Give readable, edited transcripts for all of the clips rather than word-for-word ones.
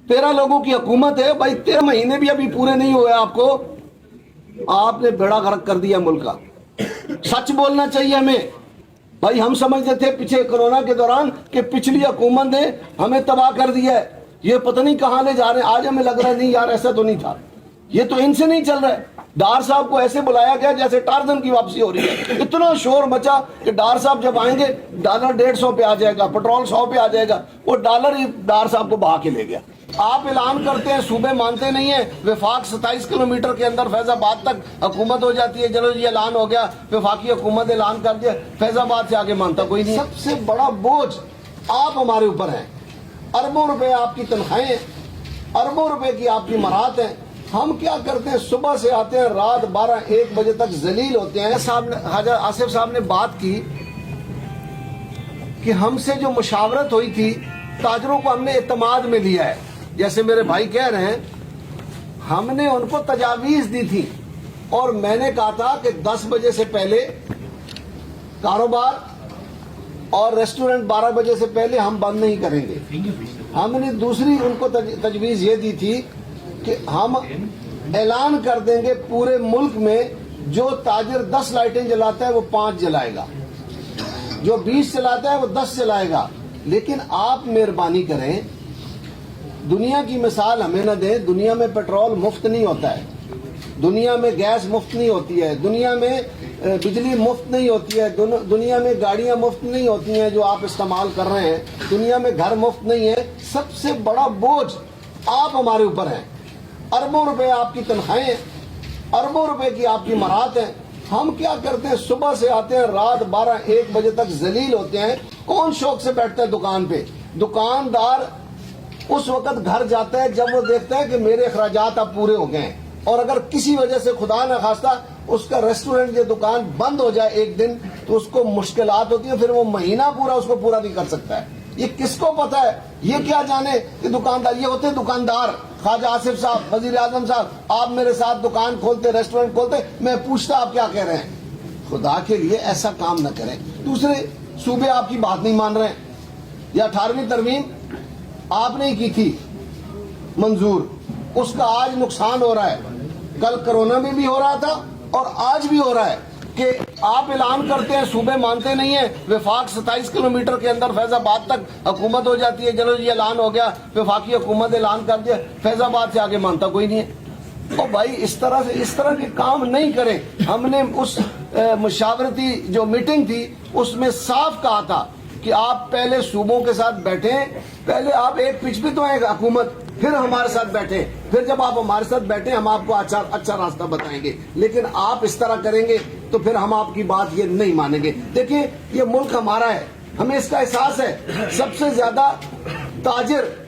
13 लोगों की हुकूमत है भाई, 13 महीने भी अभी पूरे नहीं हुए आपको, आपने बेड़ा गर्क कर दिया मुल्क का। सच बोलना चाहिए हमें भाई। हम समझते थे पीछे कोरोना के दौरान कि पिछली हुकूमत ने हमें तबाह कर दिया है, ये पता नहीं कहां ले जा रहे हैं। आज हमें लग रहा है नहीं यार, ऐसा तो नहीं था, ये तो इनसे नहीं चल रहा है। डार साहब को ऐसे बुलाया गया जैसे टार्जन की वापसी हो रही है। इतना शोर मचा कि डार साहब जब आएंगे डॉलर 150 पे आ जाएगा, पेट्रोल 100 पे आ जाएगा। वो डॉलर ही डार साहब को बहा के ले गया। आप ऐलान करते हैं, सूबे मानते नहीं है। वफाक 27 किलोमीटर के अंदर फैजाबाद तक हुकूमत हो जाती है। चलो जी ऐलान हो गया, वफाकी हुकूमत ऐलान कर दिया, फैजाबाद से आगे मानता कोई नहीं। सबसे बड़ा बोझ आप हमारे ऊपर हैं। अरबों रुपए आपकी तनख्वाहें, अरबों रुपए की आपकी मराहत है। हम क्या करते हैं, सुबह से आते हैं, रात 12-1 बजे तक जलील होते हैं। हाजा आसिफ साहब ने बात की कि हमसे जो मुशावरत हुई थी, ताजरों को हमने एतमाद में लिया है। जैसे मेरे भाई कह रहे हैं, हमने उनको तजावीज दी थी और मैंने कहा था कि 10 बजे से पहले कारोबार और रेस्टोरेंट 12 बजे से पहले हम बंद नहीं करेंगे। हमने दूसरी उनको तजवीज ये दी थी कि हम ऐलान कर देंगे पूरे मुल्क में जो ताजिर 10 लाइटें जलाता है वो 5 जलाएगा, जो 20 चलाता है वो 10 चलाएगा। लेकिन आप मेहरबानी करें, दुनिया की मिसाल हमें न दें। दुनिया में पेट्रोल मुफ्त नहीं होता है, दुनिया में गैस मुफ्त नहीं होती है, दुनिया में बिजली मुफ्त नहीं होती है, दुनिया में गाड़ियां मुफ्त नहीं होती हैं जो आप इस्तेमाल कर रहे हैं, दुनिया में घर मुफ्त नहीं है। सबसे बड़ा बोझ आप हमारे ऊपर हैं। अरबों रुपए आपकी तनख्वाहें, अरबों रुपए की आपकी मराहत है। हम क्या करते हैं, सुबह से आते हैं, रात 12-1 बजे तक जलील होते हैं। कौन शौक से बैठता है दुकान पे? दुकानदार उस वक्त घर जाता है जब वो देखता है कि मेरे अखराजात अब पूरे हो गए हैं। और अगर किसी वजह से खुदा न खास्ता उसका रेस्टोरेंट या दुकान बंद हो जाए एक दिन, तो उसको मुश्किलात होती है, फिर वो महीना पूरा उसको पूरा नहीं कर सकता है। ये किसको पता है? ये क्या जाने कि दुकानदार ये होते हैं दुकानदार। ख्वाजा आसिफ साहब, वजीर आजम साहब, आप मेरे साथ दुकान खोलते, रेस्टोरेंट खोलते, मैं पूछता आप क्या कह रहे हैं। खुदा के लिए ऐसा काम न करें। दूसरे सूबे आपकी बात नहीं मान रहे हैं। या 18वीं तरमीम आपने ही की थी मंजूर, उसका आज नुकसान हो रहा है। कल कोरोना में भी हो रहा था और आज भी हो रहा है कि आप ऐलान करते हैं, सूबे मानते नहीं है। वफाक 27 किलोमीटर के अंदर फैजाबाद तक हुकूमत हो जाती है। चलो जी ऐलान हो गया, वफाकी हुकूमत ऐलान कर दिया, फैजाबाद से आगे मानता कोई नहीं है। तो भाई इस तरह के काम नहीं करें। हमने उस मुशावरती जो मीटिंग थी उसमें साफ कहा था कि आप पहले सूबों के साथ बैठें, पहले आप एक पिच पे तो आए हुकूमत, फिर हमारे साथ बैठे, फिर जब आप हमारे साथ बैठे हम आपको अच्छा रास्ता बताएंगे। लेकिन आप इस तरह करेंगे तो फिर हम आपकी बात ये नहीं मानेंगे। देखिए ये मुल्क हमारा है, हमें इसका एहसास है। सबसे ज्यादा ताजिर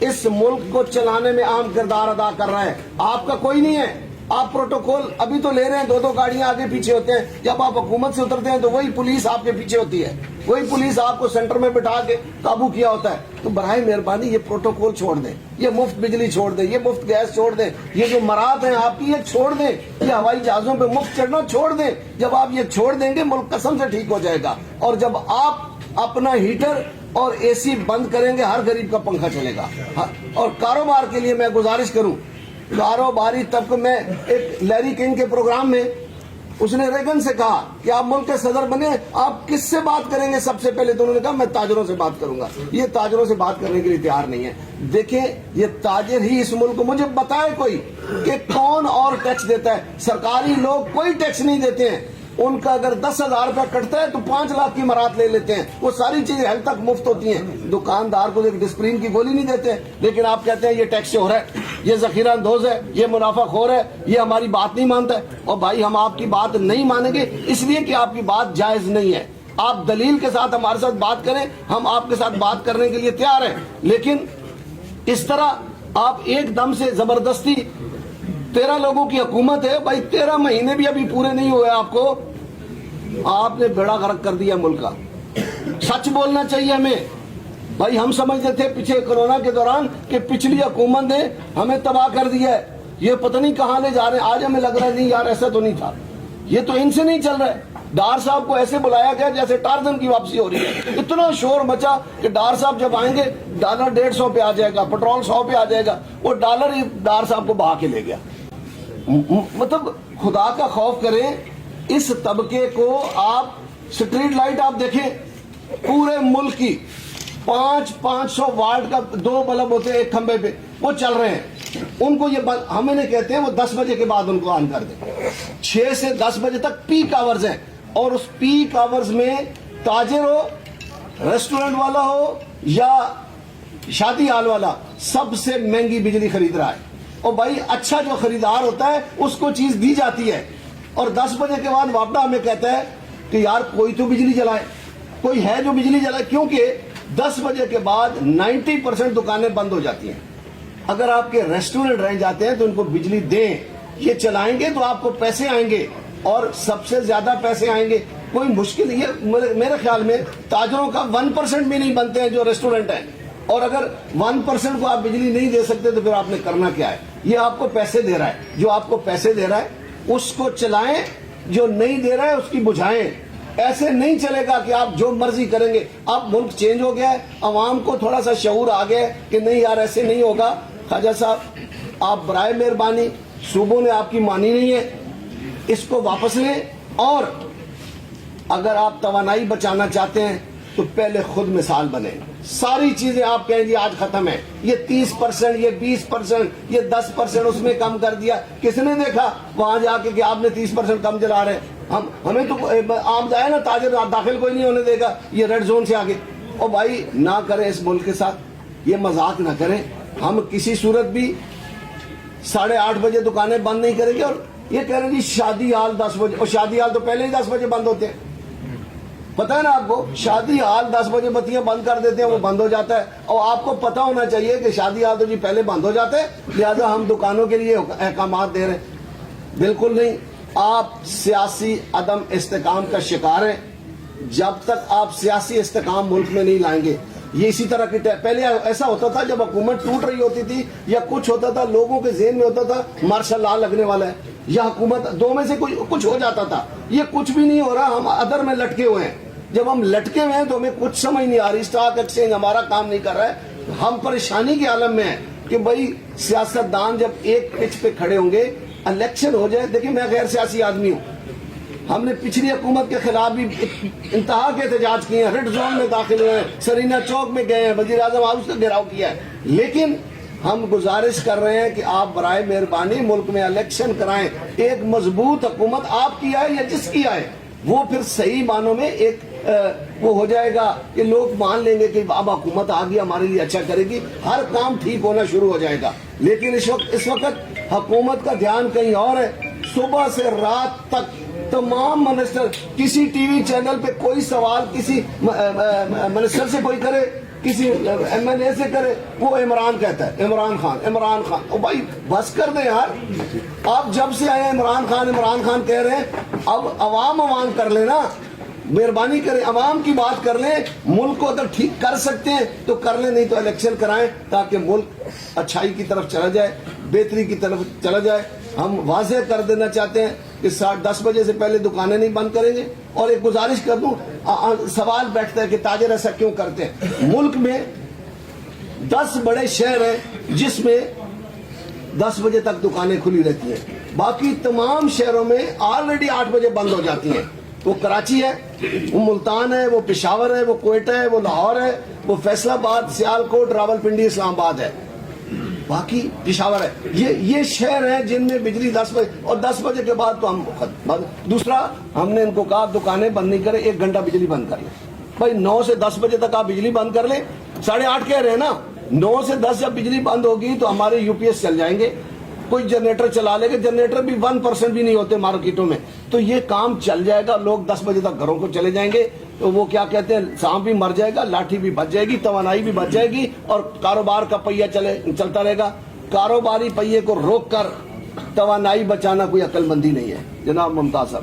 इस मुल्क को चलाने में अहम किरदार अदा कर रहा है, आपका कोई नहीं है। आप प्रोटोकॉल अभी तो ले रहे हैं, 2-2 गाड़ियां आगे पीछे होते हैं। जब आप हुकूमत से उतरते हैं तो वही पुलिस आपके पीछे होती है, वही पुलिस आपको सेंटर में बिठा के काबू किया होता है। तो बराए मेहरबानी ये प्रोटोकॉल छोड़ दें, ये मुफ्त बिजली छोड़ दें, ये मुफ्त गैस छोड़ दें, ये जो मराहत है आपकी ये छोड़ दें, ये हवाई जहाजों पे मुफ्त चढ़ना छोड़ दें। जब आप ये छोड़ देंगे मुल्क कसम से ठीक हो जाएगा। और जब आप अपना हीटर और एसी बंद करेंगे, हर गरीब का पंखा चलेगा। और कारोबार के लिए मैं गुजारिश करूं, कारोबारी तबके में एक लैरी किंग के प्रोग्राम में उसने रेगन से कहा कि आप मुल्क के सदर बने, आप किससे बात करेंगे सबसे पहले? तो उन्होंने कहा मैं ताजरों से बात करूंगा। ये ताजरों से बात करने के लिए तैयार नहीं है। देखें ये ताजिर ही इस मुल्क को, मुझे बताए कोई कि कौन और टैक्स देता है? सरकारी लोग कोई टैक्स नहीं देते हैं। उनका अगर 10,000 रुपया कटता है तो 5 लाख की मराहत ले लेते हैं। वो सारी चीजें हेल्थ तक मुफ्त होती हैं। दुकानदार को एक डिस्प्रिन की गोली नहीं देते हैं। लेकिन आप कहते हैं ये टैक्स से हो रहा है, ये जखीरा अंदोज है, ये मुनाफाखोर है, ये हमारी बात नहीं मानता है। और भाई हम आपकी बात नहीं मानेंगे इसलिए कि आपकी बात जायज नहीं है। आप दलील के साथ हमारे साथ बात करें, हम आपके साथ बात करने के लिए तैयार हैं। लेकिन इस तरह आप एकदम से जबरदस्ती 13 लोगों की हुकूमत है भाई, 13 महीने भी अभी पूरे नहीं हुए आपको, आपने बेड़ा गर्क कर दिया मुल्क का। सच बोलना चाहिए हमें भाई। हम समझते थे पीछे कोरोना के दौरान कि पिछली हुकूमत ने हमें तबाह कर दिया है, ये पता नहीं कहां ले जा रहे हैं। आज हमें लग रहा है नहीं यार, ऐसा तो नहीं था, ये तो इनसे नहीं चल रहा है। ڈار صاحب کو ایسے بلایا گیا جیسے ٹارزن کی واپسی ہو رہی ہے. اتنا شور مچا کہ ڈار صاحب جب آئیں گے ڈالر 150 پہ آ جائے گا, پیٹرول 100 پہ آ جائے گا. وہ ڈالر ہی ڈار صاحب کو بہا کے لے گیا. مطلب خدا کا خوف کریں. اس طبقے کو آپ اسٹریٹ لائٹ آپ دیکھیں پورے ملک کی 500 واٹ کا 2 بلب ہوتے ہیں ایک کھمبے پہ, وہ چل رہے ہیں. ان کو یہ ہم انہیں کہتے ہیں وہ 10 بجے کے بعد ان کو آن کر دیں. 6 سے 10 بجے تک پیک آورز ہیں, اور اس پیک آورز میں تاجر ہو, ریسٹورنٹ والا ہو یا شادی ہال والا, سب سے مہنگی بجلی خرید رہا ہے. اور بھائی اچھا جو خریدار ہوتا ہے اس کو چیز دی جاتی ہے, اور 10 بجے کے بعد وابڈا ہمیں کہتا ہے کہ یار کوئی تو بجلی جلائے, کوئی ہے جو بجلی جلائے, کیونکہ 10 بجے کے بعد 90% دکانیں بند ہو جاتی ہیں. اگر آپ کے ریسٹورنٹ رہ جاتے ہیں تو ان کو بجلی دیں, یہ چلائیں گے تو آپ کو پیسے آئیں گے, اور سب سے زیادہ پیسے آئیں گے. کوئی مشکل, یہ میرے خیال میں تاجروں کا 1% بھی نہیں بنتے ہیں جو ریسٹورنٹ ہیں. اور اگر 1% کو آپ بجلی نہیں دے سکتے تو پھر آپ نے کرنا کیا ہے؟ یہ آپ کو پیسے دے رہا ہے, جو آپ کو پیسے دے رہا ہے اس کو چلائیں, جو نہیں دے رہا ہے اس کی بجھائیں. ایسے نہیں چلے گا کہ آپ جو مرضی کریں گے. اب ملک چینج ہو گیا ہے, عوام کو تھوڑا سا شعور آ گیا ہے کہ نہیں یار ایسے نہیں ہوگا. خواجہ صاحب آپ برائے مہربانی, صوبوں نے آپ کی مانی نہیں ہے, اس کو واپس لیں. اور اگر آپ توانائی بچانا چاہتے ہیں تو پہلے خود مثال بنیں. ساری چیزیں آپ کہیں گے آج ختم ہے, یہ 30%, یہ 20%, یہ 10% اس میں کم کر دیا. کس نے دیکھا وہاں جا کے کہ آپ نے 30% کم جلا رہے ہیں؟ ہمیں تو عام جائے نا, تاجر داخل کوئی نہیں ہونے دے گا یہ ریڈ زون سے آگے. اور بھائی نہ کریں اس ملک کے ساتھ, یہ مذاق نہ کریں. ہم کسی صورت بھی 8:30 بجے دکانیں بند نہیں کریں گے. اور یہ کہہ رہے ہیں جی شادی ہال 10 بجے, اور شادی ہال تو پہلے ہی 10 بجے بند ہوتے ہیں. پتہ ہے نا آپ کو, شادی ہال 10 بجے بتیاں بند کر دیتے ہیں, وہ بند ہو جاتا ہے. اور آپ کو پتہ ہونا چاہیے کہ شادی ہال تو جی پہلے بند ہو جاتے ہیں, لہذا ہم دکانوں کے لیے احکامات دے رہے ہیں. بالکل نہیں. آپ سیاسی عدم استحکام کا شکار ہیں. جب تک آپ سیاسی استحکام ملک میں نہیں لائیں گے, یہ اسی طرح کی پہلے ایسا ہوتا تھا جب حکومت ٹوٹ رہی ہوتی تھی یا کچھ ہوتا تھا, لوگوں کے ذہن میں ہوتا تھا مارشل لا لگنے والا ہے یا حکومت, دو میں سے کچھ ہو جاتا تھا. یہ کچھ بھی نہیں ہو رہا, ہم ادر میں لٹکے ہوئے ہیں. جب ہم لٹکے ہوئے ہیں تو ہمیں کچھ سمجھ نہیں آ رہی. اسٹاک ایکسچینج ہمارا کام نہیں کر رہا ہے, ہم پریشانی کے عالم میں ہیں کہ بھائی سیاستدان جب ایک پچ پہ کھڑے ہوں گے, الیکشن ہو جائے. دیکھیں میں غیر سیاسی آدمی ہوں, ہم نے پچھلی حکومت کے خلاف بھی انتہا کے احتجاج کیے ہیں, ریڈ زون میں داخل ہوئے ہیں, سرینا چوک میں گئے ہیں, وزیر اعظم ہاؤس کا گھیراؤ کیا ہے. لیکن ہم گزارش کر رہے ہیں کہ آپ برائے مہربانی ملک میں الیکشن کرائیں. ایک مضبوط حکومت آپ کی آئے یا جس کی آئے, وہ پھر صحیح معنوں میں ایک وہ ہو جائے گا کہ لوگ مان لیں گے کہ اب حکومت آ گئی ہمارے لیے اچھا کرے گی, ہر کام ٹھیک ہونا شروع ہو جائے گا. لیکن اس وقت حکومت کا دھیان کہیں اور ہے. صبح سے رات تک تمام منسٹر, کسی ٹی وی چینل پہ کوئی سوال کسی منسٹر سے کوئی کرے, کسی ایم ایل اے سے کرے, وہ عمران کہتا ہے, عمران خان. او بھائی بس کر دیں یار, آپ جب سے آئے عمران خان کہہ رہے ہیں, اب عوام کر لیں نا, مہربانی کریں عوام کی بات کر لیں. ملک کو اگر ٹھیک کر سکتے ہیں تو کر لیں, نہیں تو الیکشن کرائیں تاکہ ملک اچھائی کی طرف چلا جائے, بہتری کی طرف چلا جائے. ہم واضح کر دینا چاہتے ہیں کہ 10 بجے سے پہلے دکانیں نہیں بند کریں گے. اور ایک گزارش کر دوں, سوال بیٹھتا ہے کہ تاجر ایسا کیوں کرتے ہیں. ملک میں 10 بڑے شہر ہیں جس میں 10 بجے تک دکانیں کھلی رہتی ہیں, باقی تمام شہروں میں آلریڈی 8 بجے بند ہو جاتی ہیں. وہ کراچی ہے, وہ ملتان ہے, وہ پشاور ہے, وہ کوئٹہ ہے, وہ لاہور ہے, وہ فیصل آباد, سیالکوٹ, راولپنڈی, اسلام آباد ہے, باقی پشاور ہے. یہ شہر ہیں جن میں بجلی 10 بجے, اور 10 بجے کے بعد تو ہم دوسرا ہم نے ان کو کہا دکانیں بند نہیں کریں, 1 گھنٹہ بجلی بند کر لیں. بھائی 9 سے 10 بجے تک آپ بجلی بند کر لیں, 8:30 کہہ رہے ہیں نا, 9 سے 10 جب بجلی بند ہوگی تو ہمارے یو پی ایس چل جائیں گے, کوئی جنریٹر چلا لے گا, جنریٹر بھی 1% بھی نہیں ہوتے مارکیٹوں میں, تو یہ کام چل جائے گا. لوگ 10 بجے تک گھروں کو چلے جائیں گے, تو وہ کیا کہتے ہیں, سانپ بھی مر جائے گا, لاٹھی بھی بچ جائے گی, توانائی بھی بچ جائے گی, اور کاروبار کا پہیہ چلتا رہے گا. کاروباری پہیے کو روک کر توانائی بچانا کوئی عقل مندی نہیں ہے. جناب ممتاز صاحب.